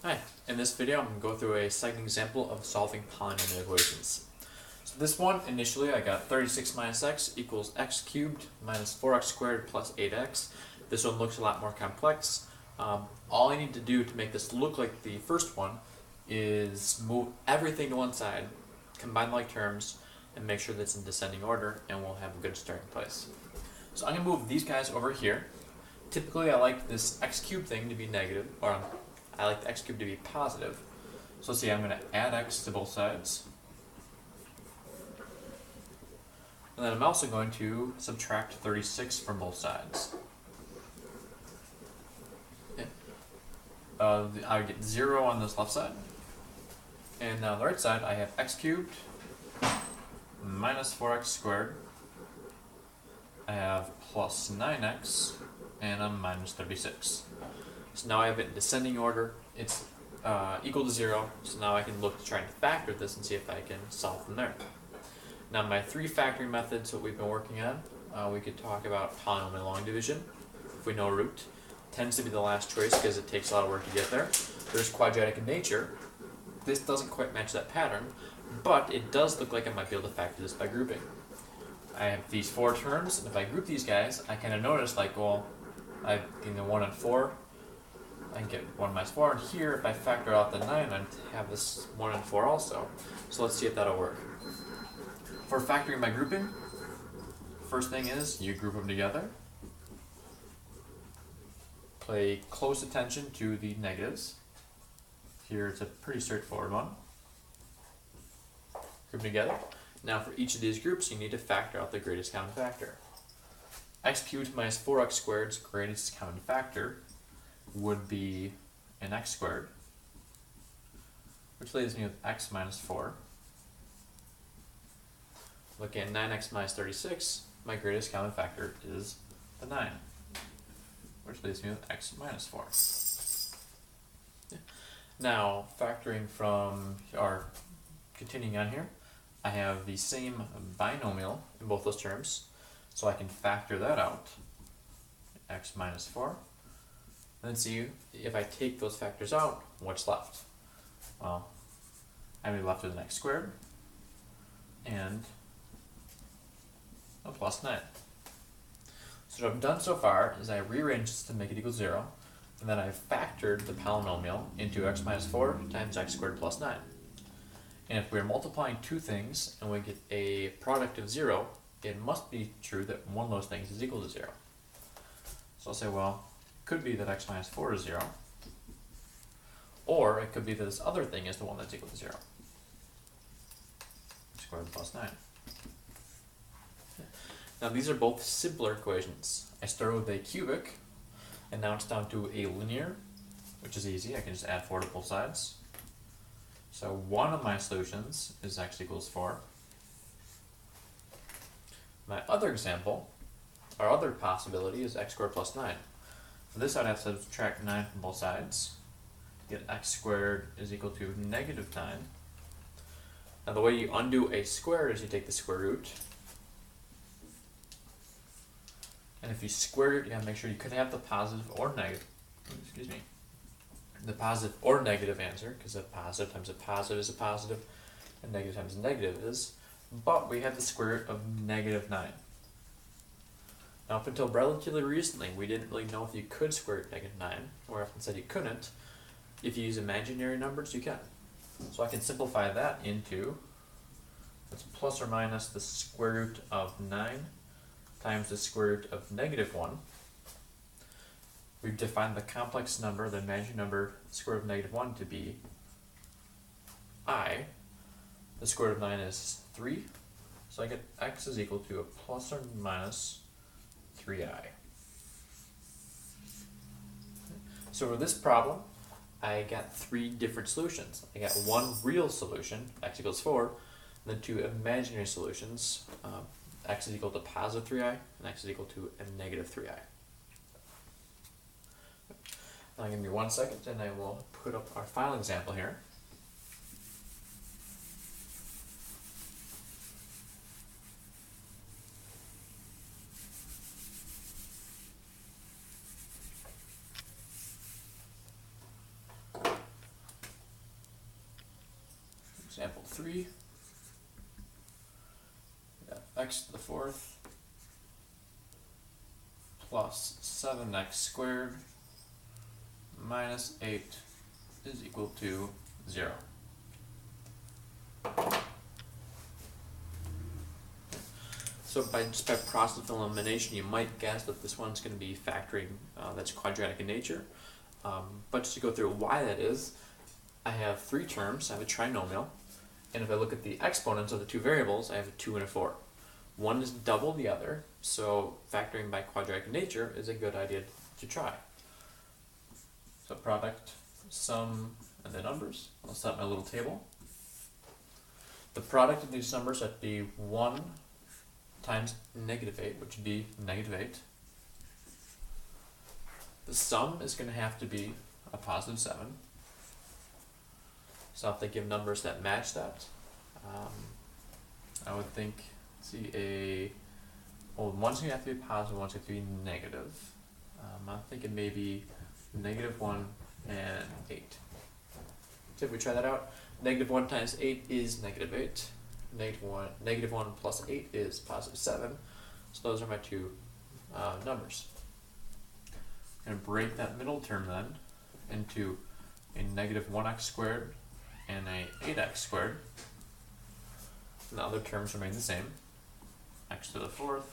Hi, in this video I'm going to go through a second example of solving polynomial equations. So this one, initially I got 36 minus x equals x cubed minus 4x squared plus 8x. This one looks a lot more complex. All I need to do to make this look like the first one is move everything to one side, combine like terms, and make sure that it's in descending order, and we'll have a good starting place. So I'm going to move these guys over here. Typically I like this x cubed thing to be negative, or I like the x cubed to be positive. So let's see, I'm going to add x to both sides. And then I'm also going to subtract 36 from both sides. Okay. I get 0 on this left side. And now on the right side I have x cubed minus 4x squared. I have plus 9x and a minus 36. So now I have it in descending order. It's equal to 0, so now I can look to try and factor this and see if I can solve from there. Now my three factoring methods that we've been working on, we could talk about polynomial long division, if we know a root. Tends to be the last choice because it takes a lot of work to get there. There's quadratic in nature. This doesn't quite match that pattern, but it does look like I might be able to factor this by grouping. I have these four terms, and if I group these guys, I kind of notice like, well, I have 1 and 4. I can get 1 minus 4, and here, if I factor out the 9, I have this 1 and 4 also. So let's see if that'll work. For factoring by grouping, first thing is you group them together. Pay close attention to the negatives. Here it's a pretty straightforward one. Group together. Now for each of these groups, you need to factor out the greatest common factor. X cubed minus 4x squared's greatest common factor would be an x squared, which leaves me with x minus 4. Looking at 9x minus 36, my greatest common factor is the 9, which leaves me with x minus 4. Now, factoring from, or continuing on here, I have the same binomial in both those terms, so I can factor that out, x minus 4. Then see if I take those factors out, what's left? Well, I'm going to be left with an x squared and a plus 9. So what I've done so far is I rearranged this to make it equal 0, and then I've factored the polynomial into x minus 4 times x squared plus 9. And if we're multiplying two things and we get a product of 0, it must be true that one of those things is equal to 0. So I'll say, well, it could be that x minus 4 is 0, or it could be that this other thing is the one that's equal to 0. X squared plus 9. Now these are both simpler equations. I started with a cubic, and now it's down to a linear, which is easy. I can just add 4 to both sides. So one of my solutions is x equals 4. My other example, our other possibility, is x squared plus 9. For this I'd have to subtract 9 from both sides. Get x squared is equal to negative 9. Now the way you undo a square is you take the square root. And if you square it, you have to make sure you could have the positive or negative, the positive or negative answer, because a positive times a positive is a positive, and negative times a negative is, but we have the square root of negative 9. Now up until relatively recently, we didn't really know if you could square root negative 9, or often said you couldn't. If you use imaginary numbers, you can. So I can simplify that into, it's plus or minus the square root of 9 times the square root of negative 1. We've defined the complex number, the imaginary number, square root of negative 1 to be I. The square root of 9 is 3, so I get x is equal to a plus or minus 3i. So for this problem, I got 3 different solutions. I got one real solution, x equals 4, and then 2 imaginary solutions, x is equal to positive 3i, and x is equal to a negative 3i. Now give me 1 second, and I will put up our final example here. example 3, we have x to the 4th plus 7x squared minus 8 is equal to 0. So just by process of elimination, you might guess that this one's going to be factoring that's quadratic in nature. But just to go through why that is, I have 3 terms. I have a trinomial, and if I look at the exponents of the 2 variables, I have a 2 and a 4. One is double the other, so factoring by quadratic in nature is a good idea to try. So product, sum, and the numbers. I'll set my little table. The product of these numbers would be 1 times negative 8, which would be negative 8. The sum is going to have to be a positive 7. So if they give numbers that match that, I would think, one's going to have to be positive, one's going to be negative. I'm thinking maybe negative 1 and 8. So if we try that out, negative 1 times 8 is negative 8. Negative 1 plus 8 is positive 7. So those are my 2 numbers. I'm going to break that middle term then into a negative 1x squared and a 8x squared. And the other terms remain the same. X to the 4th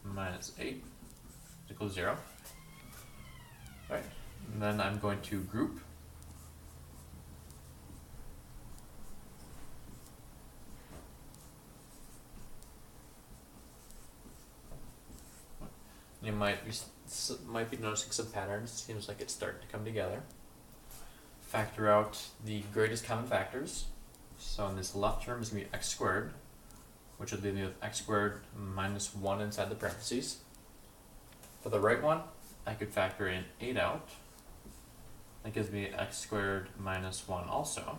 minus 8 equals 0. Right. And then I'm going to group. You might be noticing some patterns. Seems like it's starting to come together. Factor out the greatest common factors. So in this left term is going to be x squared, which would leave me with x squared minus 1 inside the parentheses. For the right one, I could factor in 8 out. That gives me x squared minus 1 also.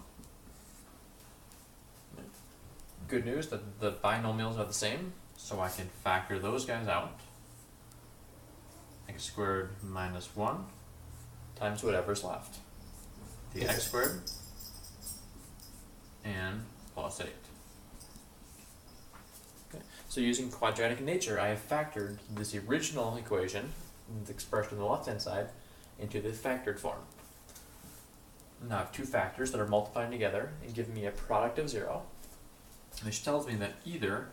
Good news that the binomials are the same, so I can factor those guys out. X squared minus 1 times whatever's left. The x squared and plus 8. Okay. So using quadratic in nature, I have factored this original equation, the expression on the left-hand side, into the factored form. Now I have 2 factors that are multiplying together and giving me a product of 0, which tells me that either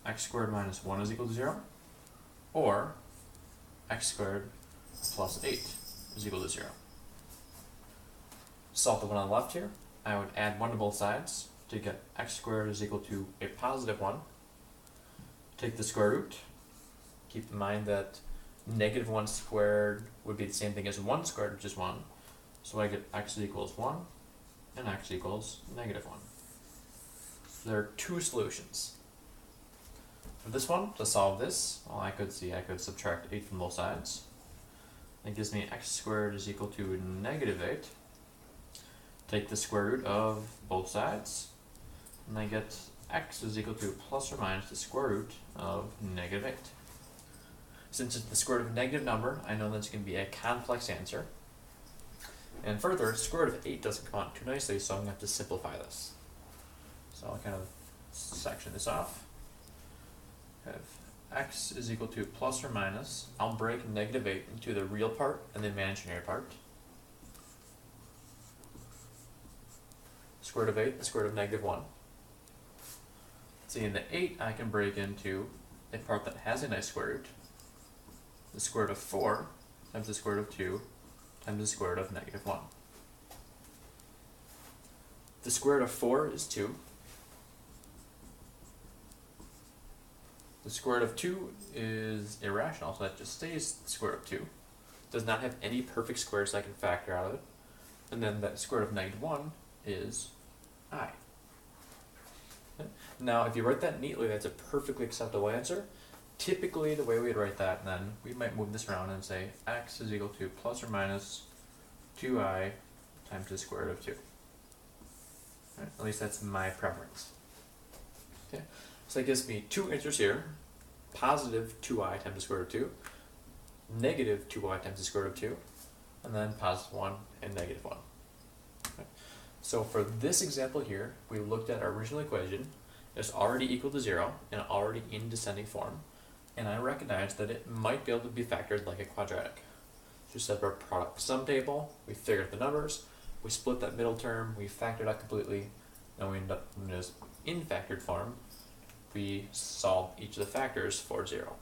x squared minus 1 is equal to 0, or x squared plus 8 is equal to 0. Solve the one on the left here. I would add 1 to both sides to get x squared is equal to a positive 1. Take the square root. Keep in mind that negative 1 squared would be the same thing as 1 squared, which is 1. So I get x equals 1 and x equals negative 1. So there are 2 solutions. For this one, to solve this, well, I could subtract 8 from both sides. That gives me x squared is equal to negative 8. Take the square root of both sides, and I get x is equal to plus or minus the square root of negative 8. Since it's the square root of a negative number, I know that's going to be a complex answer. And further, square root of 8 doesn't come out too nicely, so I'm going to have to simplify this. So I'll kind of section this off. I have x is equal to plus or minus, I'll break negative 8 into the real part and the imaginary part. Square root of 8, the square root of negative 1. See, in the 8, I can break into a part that has a nice square root. The square root of 4 times the square root of 2 times the square root of negative 1. The square root of 4 is 2. The square root of 2 is irrational, so that just stays the square root of 2. It does not have any perfect squares I can factor out of it. And then the square root of negative 1 is I. Okay. Now, if you write that neatly, that's a perfectly acceptable answer. Typically, the way we'd write that, then, we might move this around and say x is equal to plus or minus 2i times the square root of 2. Right? At least that's my preference. Okay. So that gives me 2 answers here. Positive 2i times the square root of 2. Negative 2i times the square root of 2. And then positive 1 and negative 1. Okay. So for this example here, we looked at our original equation. It's already equal to 0 and already in descending form. And I recognize that it might be able to be factored like a quadratic. Just set up our product sum table, we figured out the numbers, we split that middle term, we factored out completely, and we end up in this in factored form. We solve each of the factors for 0.